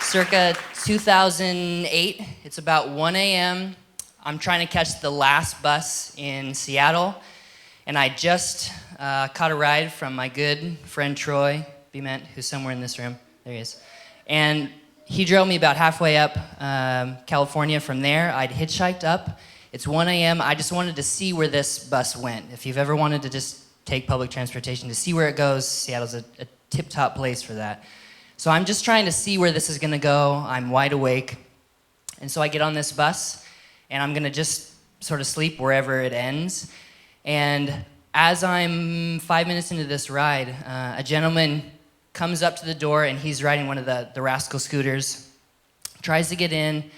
Circa 2008, it's about 1 a.m. I'm trying to catch the last bus in Seattle, and I just caught a ride from my good friend Troy Bement, who's somewhere in this room. There he is. And he drove me about halfway up California. From there, I'd hitchhiked up. It's 1 a.m. I just wanted to see where this bus went. If you've ever wanted to just take public transportation to see where it goes, Seattle's a tip-top place for that. So I'm just trying to see where this is gonna go. I'm wide awake. And so I get on this bus, and I'm gonna just sort of sleep wherever it ends. And as I'm 5 minutes into this ride, a gentleman comes up to the door, and he's riding one of the Rascal scooters, tries to get in,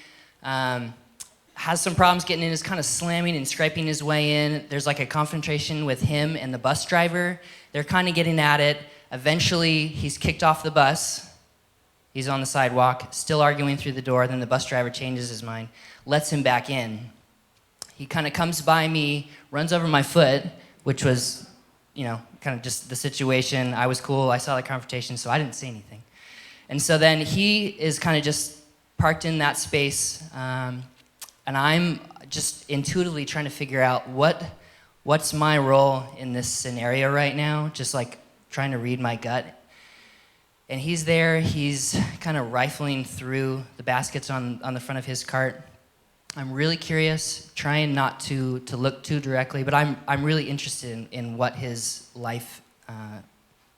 has some problems getting in, is kind of slamming and scraping his way in. There's like a confrontation with him and the bus driver. They're kind of getting at it. Eventually, he's kicked off the bus. He's on the sidewalk, still arguing through the door. Then the bus driver changes his mind, lets him back in. He kind of comes by me, runs over my foot, which was, kind of just the situation. I was cool. I saw the confrontation, so I didn't say anything. And so then he is kind of just parked in that space, and I'm just intuitively trying to figure out what's my role in this scenario right now, just like trying to read my gut. And he's there, he's kind of rifling through the baskets on the front of his cart. I'm really curious, trying not to look too directly, but I'm really interested in what his life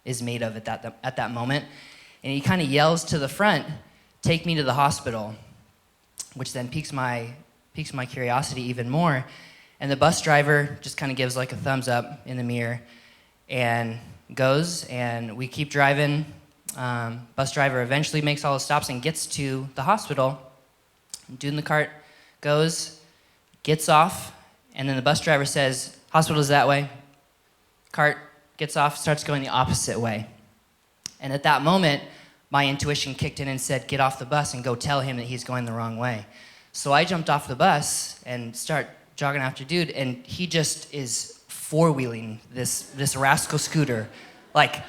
is made of at that moment. And he kind of yells to the front, "Take me to the hospital," which then piques my curiosity even more. And the bus driver just kind of gives like a thumbs up in the mirror and goes, and we keep driving. Bus driver eventually makes all the stops and gets to the hospital. Dude in the cart goes, gets off, and then the bus driver says, "Hospital's that way." Cart gets off, starts going the opposite way. And at that moment, my intuition kicked in and said, "Get off the bus and go tell him that he's going the wrong way." So I jumped off the bus and start jogging after dude, and he just is four-wheeling this Rascal scooter, like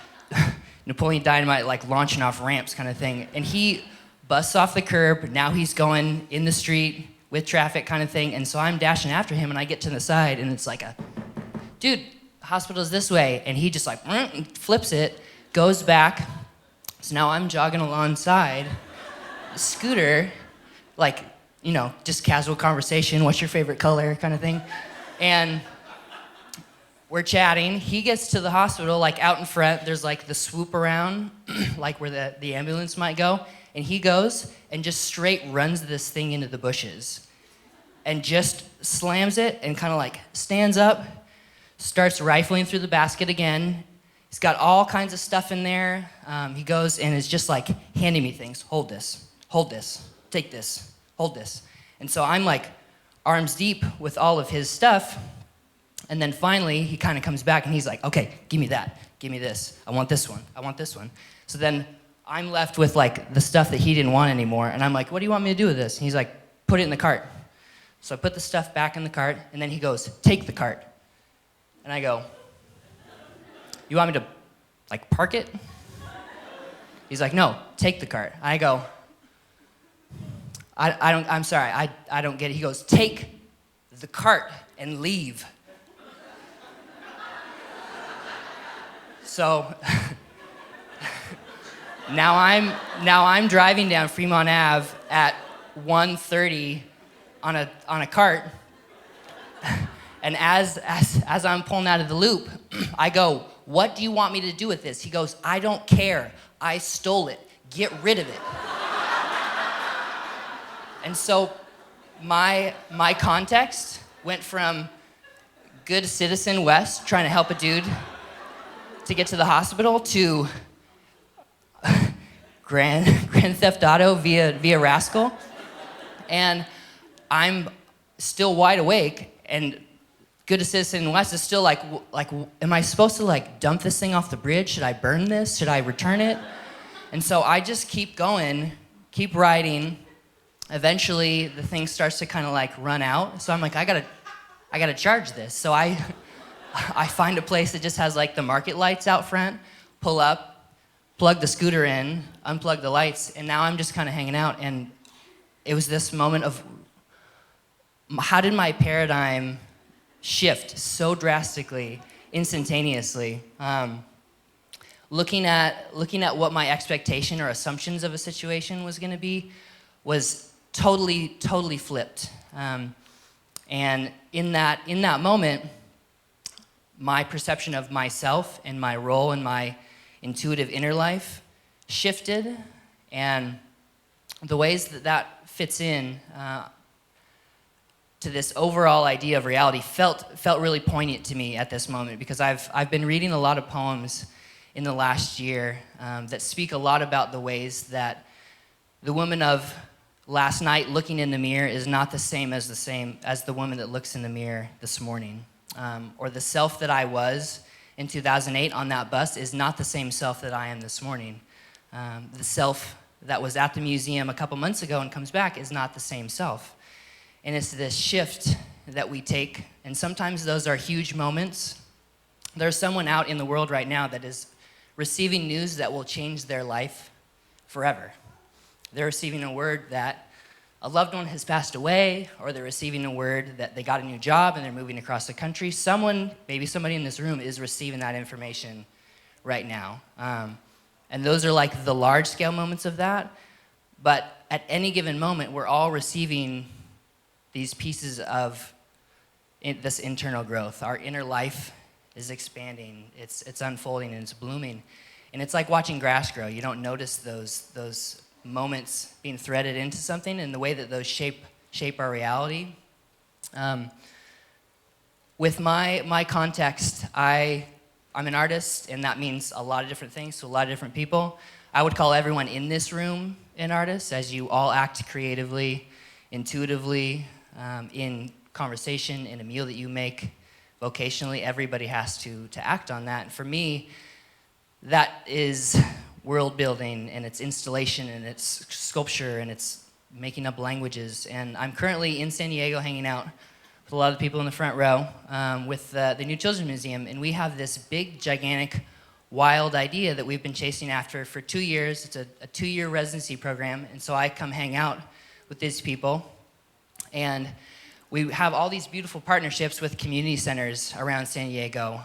Napoleon Dynamite, like launching off ramps kind of thing. And he busts off the curb. Now he's going in the street with traffic kind of thing. And so I'm dashing after him, and I get to the side, and it's like dude, hospital's this way. And he just like flips it, goes back. So now I'm jogging alongside the scooter, like, just casual conversation, what's your favorite color kind of thing. And we're chatting. He gets to the hospital, like out in front, there's like the swoop around, like where the ambulance might go. And he goes and just straight runs this thing into the bushes and just slams it and kind of like stands up, starts rifling through the basket again. He's got all kinds of stuff in there. He goes and is just like handing me things. Hold this, take this, hold this. And so I'm like arms deep with all of his stuff. And then finally, he kind of comes back and he's like, "Okay, give me that, give me this. I want this one. So then I'm left with like the stuff that he didn't want anymore. And I'm like, "What do you want me to do with this?" And he's like, "Put it in the cart." So I put the stuff back in the cart, and then he goes, "Take the cart." And I go, "You want me to like park it?" He's like, "No, take the cart." I go, I'm sorry, I don't get it. He goes, "Take the cart and leave." So now I'm driving down Fremont Ave at 1:30 on a cart, and as I'm pulling out of the loop, I go, "What do you want me to do with this?" He goes, "I don't care. I stole it. Get rid of it." And so my context went from good citizen Wes trying to help a dude to get to the hospital to Grand Theft Auto via Rascal. And I'm still wide awake, and good citizen Wes is still like, am I supposed to like dump this thing off the bridge? Should I burn this? Should I return it? And so I just keep going, keep writing. Eventually, the thing starts to kind of like run out. So I'm like, I gotta charge this. So I find a place that just has like the market lights out front, pull up, plug the scooter in, unplug the lights, and now I'm just kind of hanging out. And it was this moment of, how did my paradigm shift so drastically, instantaneously? Looking at what my expectation or assumptions of a situation was going to be was totally flipped. And in that moment, my perception of myself and my role in my intuitive inner life shifted, and the ways that fits in to this overall idea of reality felt really poignant to me at this moment, because I've been reading a lot of poems in the last year that speak a lot about the ways that the woman of last night looking in the mirror is not the same as the woman that looks in the mirror this morning, or the self that I was in 2008 on that bus is not the same self that I am this morning. The self that was at the museum a couple months ago and comes back is not the same self. And it's this shift that we take, and sometimes those are huge moments. There's someone out in the world right now that is receiving news that will change their life forever. They're receiving a word that a loved one has passed away, or they're receiving a word that they got a new job and they're moving across the country. Maybe somebody in this room is receiving that information right now. And those are like the large scale moments of that. But at any given moment, we're all receiving these pieces of this internal growth. Our inner life is expanding, it's unfolding, and it's blooming. And it's like watching grass grow. You don't notice those moments being threaded into something, and the way that those shape our reality. With my context, I'm an artist, and that means a lot of different things to a lot of different people. I would call everyone in this room an artist, as you all act creatively, intuitively, in conversation, in a meal that you make. Vocationally, everybody has to act on that. And for me, that is world building, and it's installation, and it's sculpture, and it's making up languages. And I'm currently in San Diego hanging out with a lot of the people in the front row with the New Children's Museum, and we have this big, gigantic, wild idea that we've been chasing after for 2 years. It's a 2-year residency program, and so I come hang out with these people, and we have all these beautiful partnerships with community centers around San Diego,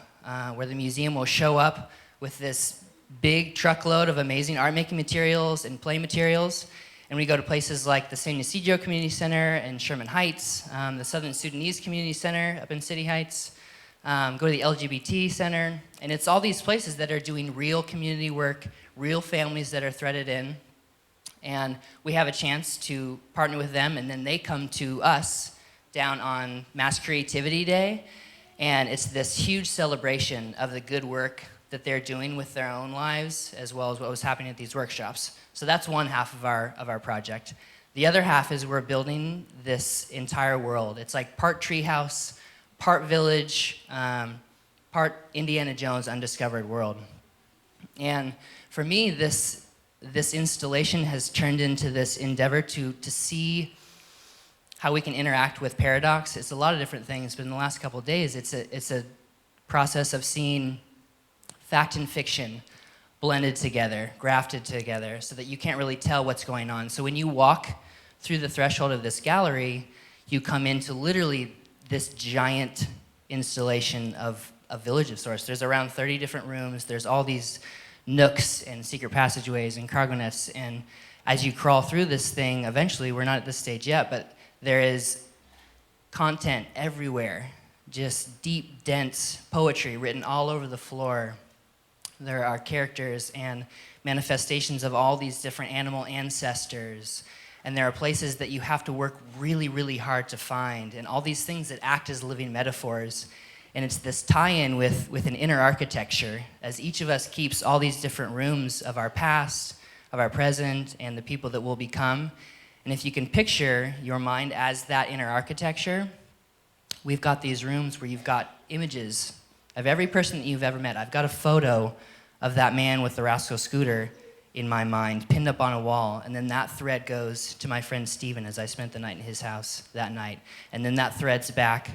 where the museum will show up with this big truckload of amazing art-making materials and play materials. And we go to places like the San Ysidro Community Center in Sherman Heights, the Southern Sudanese Community Center up in City Heights, go to the LGBT Center, and it's all these places that are doing real community work, real families that are threaded in, and we have a chance to partner with them, and then they come to us down on Mass Creativity Day, and it's this huge celebration of the good work that they're doing with their own lives, as well as what was happening at these workshops. So that's one half of our project. The other half is we're building this entire world. It's like part treehouse, part village, part Indiana Jones undiscovered world. And for me, this installation has turned into this endeavor to see how we can interact with paradox. It's a lot of different things, but in the last couple of days, it's a process of seeing fact and fiction blended together, grafted together, so that you can't really tell what's going on. So when you walk through the threshold of this gallery, you come into literally this giant installation of a village of sorts. There's around 30 different rooms. There's all these nooks and secret passageways and cargo nets. And as you crawl through this thing, eventually, we're not at this stage yet, but there is content everywhere, just deep, dense poetry written all over the floor. There are characters and manifestations of all these different animal ancestors. And there are places that you have to work really, really hard to find, and all these things that act as living metaphors. And it's this tie-in with an inner architecture, as each of us keeps all these different rooms of our past, of our present, and the people that will become. And if you can picture your mind as that inner architecture, we've got these rooms where you've got images of every person that you've ever met. I've got a photo of that man with the Rascal scooter in my mind, pinned up on a wall, and then that thread goes to my friend Steven as I spent the night in his house that night. And then that threads back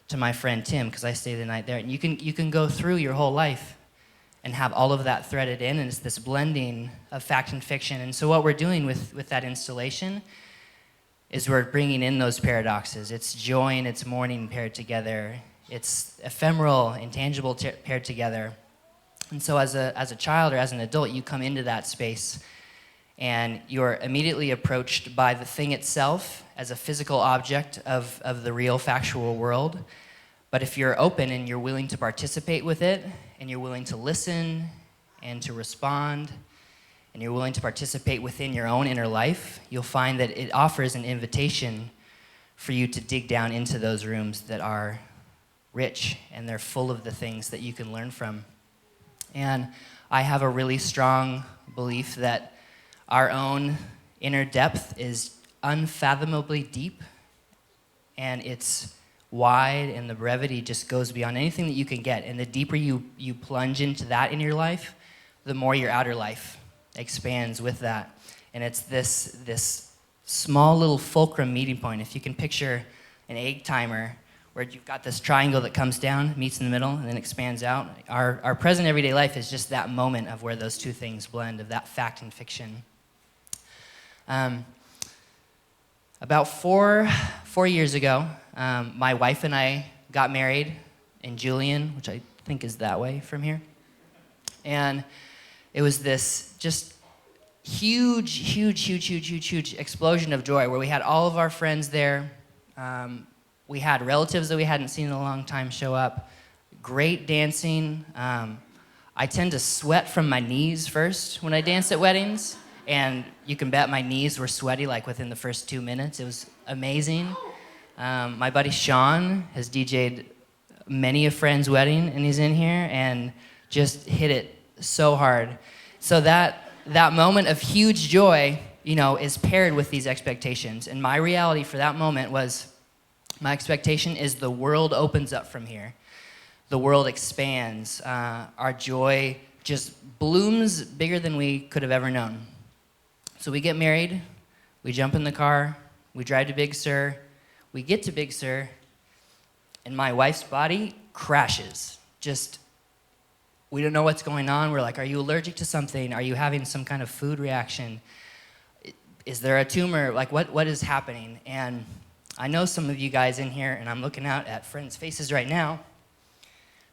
to my friend Tim because I stayed the night there. And you can go through your whole life and have all of that threaded in, and it's this blending of fact and fiction. And so what we're doing with that installation is we're bringing in those paradoxes. It's joy and it's mourning paired together. It's ephemeral, intangible paired together. And so as a child or as an adult, you come into that space and you're immediately approached by the thing itself as a physical object of the real factual world. But if you're open and you're willing to participate with it, and you're willing to listen and to respond, and you're willing to participate within your own inner life, you'll find that it offers an invitation for you to dig down into those rooms that are rich and they're full of the things that you can learn from. And I have a really strong belief that our own inner depth is unfathomably deep, and it's wide, and the brevity just goes beyond anything that you can get. And the deeper you plunge into that in your life, the more your outer life expands with that. And it's this small little fulcrum meeting point. If you can picture an egg timer where you've got this triangle that comes down, meets in the middle, and then expands out. Our present everyday life is just that moment of where those two things blend, of that fact and fiction. About four years ago, my wife and I got married in Julian, which I think is that way from here. And it was this just huge explosion of joy where we had all of our friends there. We had relatives that we hadn't seen in a long time show up. Great dancing. I tend to sweat from my knees first when I dance at weddings, and you can bet my knees were sweaty like within the first 2 minutes. It was amazing. My buddy Sean has DJ'd many a friend's wedding, and he's in here, and just hit it so hard. So that moment of huge joy, is paired with these expectations. And my reality for that moment was, my expectation is the world opens up from here. The world expands. Our joy just blooms bigger than we could have ever known. So we get married, we jump in the car, we drive to Big Sur, we get to Big Sur, and my wife's body crashes. We don't know what's going on. We're like, are you allergic to something? Are you having some kind of food reaction? Is there a tumor? Like, what is happening? And I know some of you guys in here, and I'm looking out at friends' faces right now,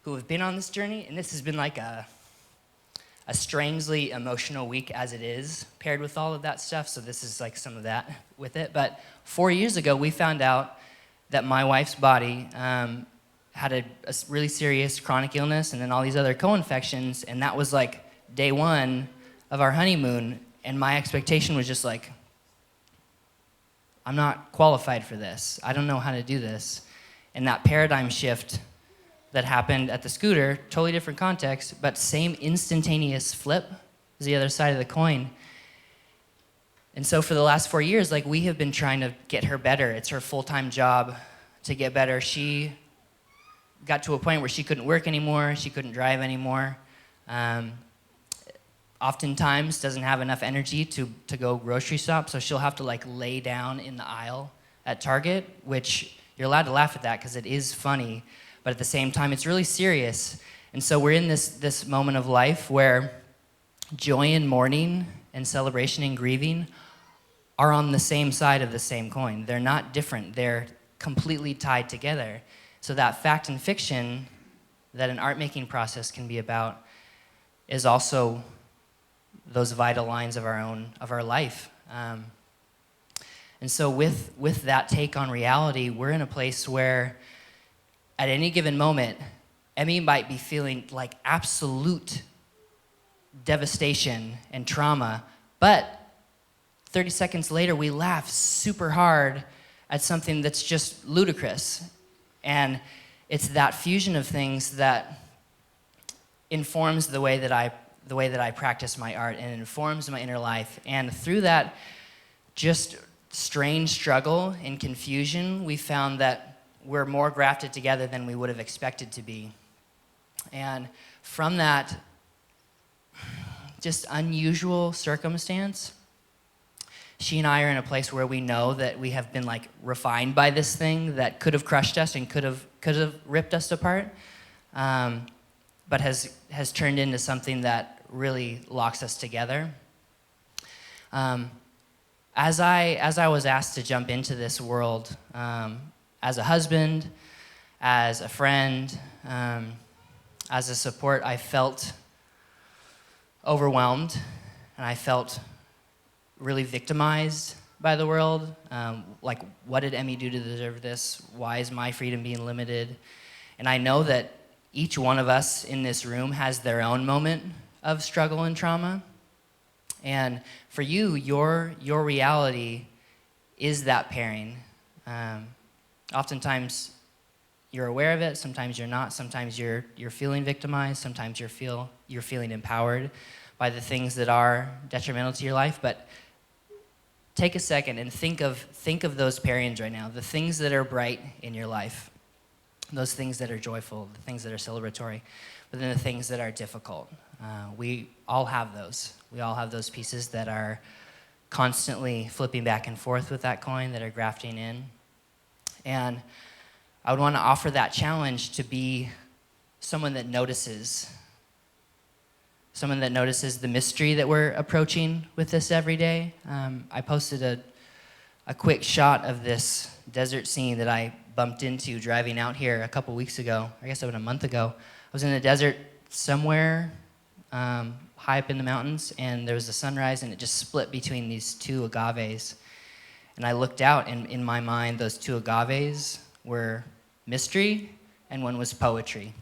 who have been on this journey, and this has been like a strangely emotional week as it is, paired with all of that stuff, so this is like some of that with it. But 4 years ago, we found out that my wife's body had a really serious chronic illness and then all these other co-infections, and that was like day one of our honeymoon, and my expectation was just like, I'm not qualified for this. I don't know how to do this. And that paradigm shift that happened at the scooter, totally different context, but same instantaneous flip is the other side of the coin. And so for the last 4 years, we have been trying to get her better. It's her full-time job to get better. She got to a point where she couldn't work anymore, she couldn't drive anymore. Oftentimes doesn't have enough energy to go grocery shop, so she'll have to lay down in the aisle at Target, which you're allowed to laugh at that because it is funny, but at the same time it's really serious. And so we're in this moment of life where joy and mourning and celebration and grieving are on the same side of the same coin. They're not different, they're completely tied together. So that fact and fiction that an art making process can be about is also those vital lines of our life. And so with that take on reality, we're in a place where at any given moment, Emmy might be feeling like absolute devastation and trauma, but 30 seconds later, we laugh super hard at something that's just ludicrous. And it's that fusion of things that informs the way that I practice my art, and informs my inner life. And through that just strange struggle and confusion, we found that we're more grafted together than we would have expected to be. And from that just unusual circumstance, she and I are in a place where we know that we have been like refined by this thing that could have crushed us and could have ripped us apart, but has turned into something that really locks us together. As I was asked to jump into this world, as a husband, as a friend, as a support, I felt overwhelmed, and I felt really victimized by the world. Like, what did Emmy do to deserve this? Why is my freedom being limited? And I know that each one of us in this room has their own moment of struggle and trauma. And for you, your reality is that pairing. Oftentimes, you're aware of it. Sometimes you're not. Sometimes you're feeling victimized. Sometimes you're feeling empowered by the things that are detrimental to your life. But take a second and think of those pairings right now. The things that are bright in your life, those things that are joyful, the things that are celebratory, but then the things that are difficult. We all have those. We all have those pieces that are constantly flipping back and forth with that coin, that are grafting in. And I would want to offer that challenge to be someone that notices the mystery that we're approaching with this every day. I posted a quick shot of this desert scene that I bumped into driving out here a couple weeks ago. I guess about a month ago. I was in the desert somewhere high up in the mountains, and there was a sunrise, and it just split between these two agaves. And I looked out, and in my mind, those two agaves were mystery, and one was poetry.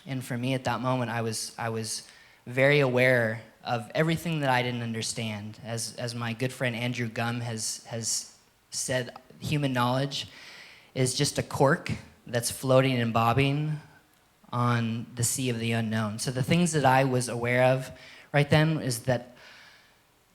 And for me at that moment, I was very aware of everything that I didn't understand. As my good friend Andrew Gum has said, human knowledge is just a cork that's floating and bobbing on the sea of the unknown. So the things that I was aware of right then is that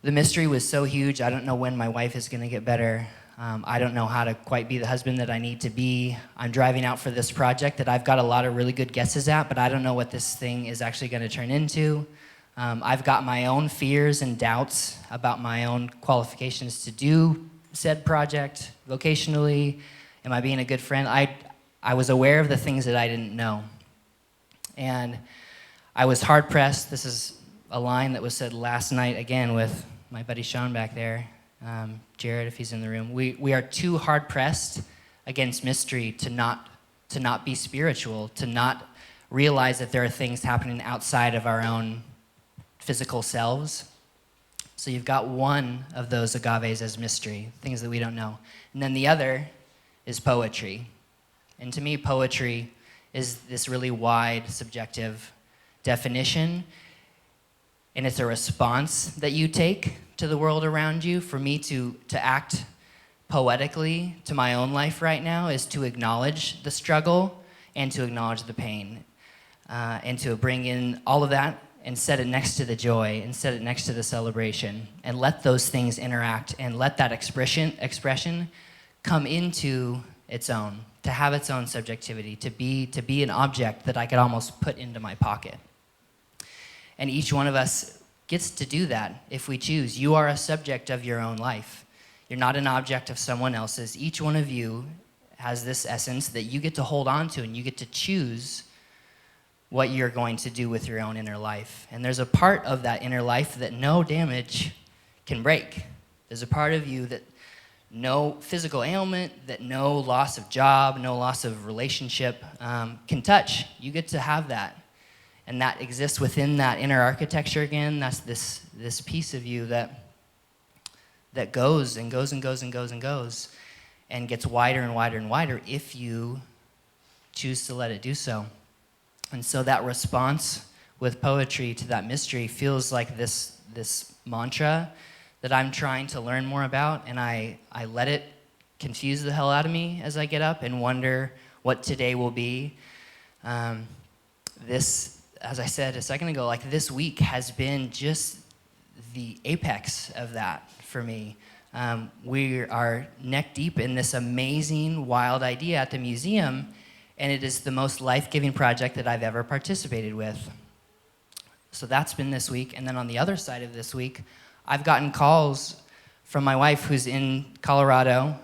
the mystery was so huge. I don't know when my wife is going to get better. I don't know how to quite be the husband that I need to be. I'm driving out for this project that I've got a lot of really good guesses at, but I don't know what this thing is actually going to turn into. I've got my own fears and doubts about my own qualifications to do said project vocationally. Am I being a good friend? I was aware of the things that I didn't know. And I was hard-pressed. This is a line that was said last night, again, with my buddy Sean back there, Jared, if he's in the room. We are too hard-pressed against mystery to not be spiritual, to not realize that there are things happening outside of our own physical selves. So you've got one of those agaves as mystery, things that we don't know. And then the other is poetry. And to me, poetry is this really wide, subjective definition, and it's a response that you take to the world around you. For me to act poetically to my own life right now is to acknowledge the struggle and to acknowledge the pain, and to bring in all of that and set it next to the joy and set it next to the celebration, and let those things interact and let that expression come into its own, to have its own subjectivity, to be an object that I could almost put into my pocket. And each one of us gets to do that if we choose. You are a subject of your own life. You're not an object of someone else's. Each one of you has this essence that you get to hold on to, and you get to choose what you're going to do with your own inner life. And there's a part of that inner life that no damage can break. There's a part of you that no physical ailment, that no loss of job, no loss of relationship can touch. You get to have that. And that exists within that inner architecture again. That's this piece of you that goes and goes and goes and goes and goes and gets wider and wider and wider if you choose to let it do so. And so that response with poetry to that mystery feels like this mantra that I'm trying to learn more about, and I let it confuse the hell out of me as I get up and wonder what today will be. This, as I said a second ago, like this week has been just the apex of that for me. We are neck deep in this amazing, wild idea at the museum, and it is the most life-giving project that I've ever participated with. So that's been this week, and then on the other side of this week, I've gotten calls from my wife who's in Colorado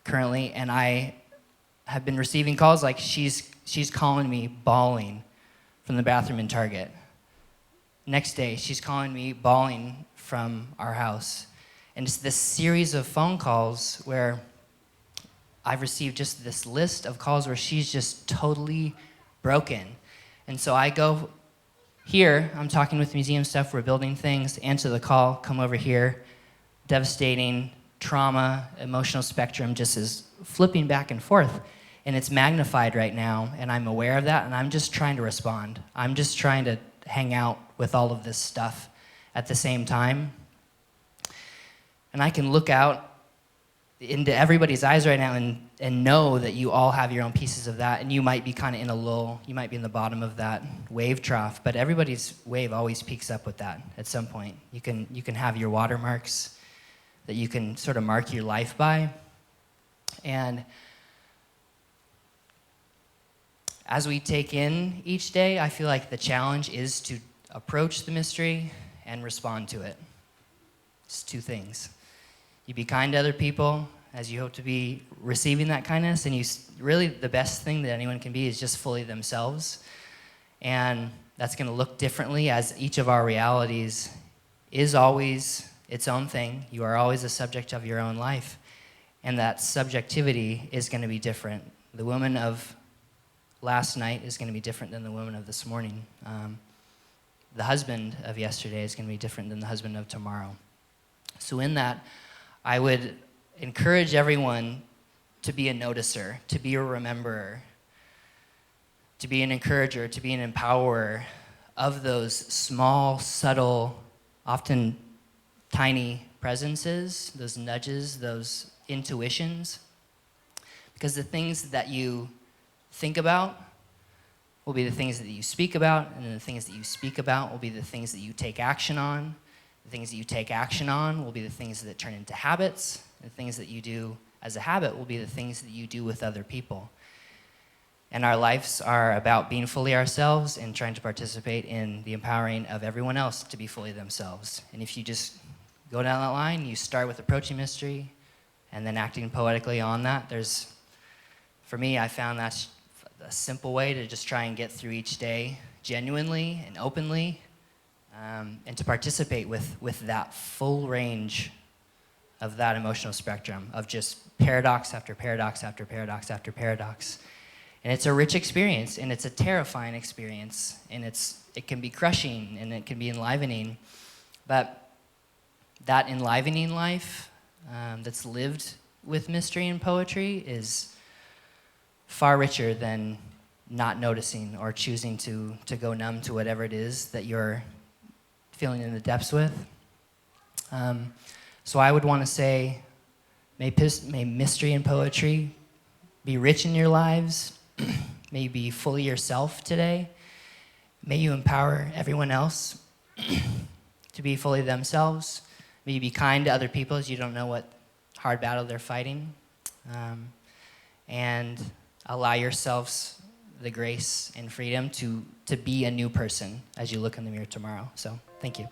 currently, and I have been receiving calls like she's calling me bawling from the bathroom in Target. Next day, she's calling me bawling from our house. And it's this series of phone calls where I've received just this list of calls where she's just totally broken. And so I go here, I'm talking with museum stuff, we're building things, answer the call, come over here, devastating trauma, emotional spectrum just is flipping back and forth. And it's magnified right now, and I'm aware of that, and I'm just trying to respond. I'm just trying to hang out with all of this stuff at the same time. And I can look out into everybody's eyes right now and know that you all have your own pieces of that, and you might be kind of in a lull, you might be in the bottom of that wave trough, but everybody's wave always peaks up with that at some point. You can have your watermarks that you can sort of mark your life by. And as we take in each day, I feel like the challenge is to approach the mystery and respond to it. It's two things. You be kind to other people as you hope to be receiving that kindness, and you really, the best thing that anyone can be is just fully themselves. And that's going to look differently as each of our realities is always its own thing. You are always a subject of your own life, and that subjectivity is going to be different. The woman of last night is going to be different than the woman of this morning. The husband of yesterday is going to be different than the husband of tomorrow. So in that, I would encourage everyone to be a noticer, to be a rememberer, to be an encourager, to be an empowerer of those small, subtle, often tiny presences, those nudges, those intuitions. Because the things that you think about will be the things that you speak about, and then the things that you speak about will be the things that you take action on. The things that you take action on will be the things that turn into habits. The things that you do as a habit will be the things that you do with other people. And our lives are about being fully ourselves and trying to participate in the empowering of everyone else to be fully themselves. And if you just go down that line, you start with approaching mystery and then acting poetically on that. For me, I found that's a simple way to just try and get through each day genuinely and openly, and to participate with that full range of that emotional spectrum of just paradox after paradox after paradox after paradox. And it's a rich experience, and it's a terrifying experience, and it can be crushing, and it can be enlivening. But that enlivening life that's lived with mystery and poetry is far richer than not noticing or choosing to go numb to whatever it is that you're feeling in the depths with. So I would want to say, may mystery and poetry be rich in your lives. May you be fully yourself today. May you empower everyone else to be fully themselves. May you be kind to other people as you don't know what hard battle they're fighting. And allow yourselves the grace and freedom to be a new person as you look in the mirror tomorrow. So, thank you.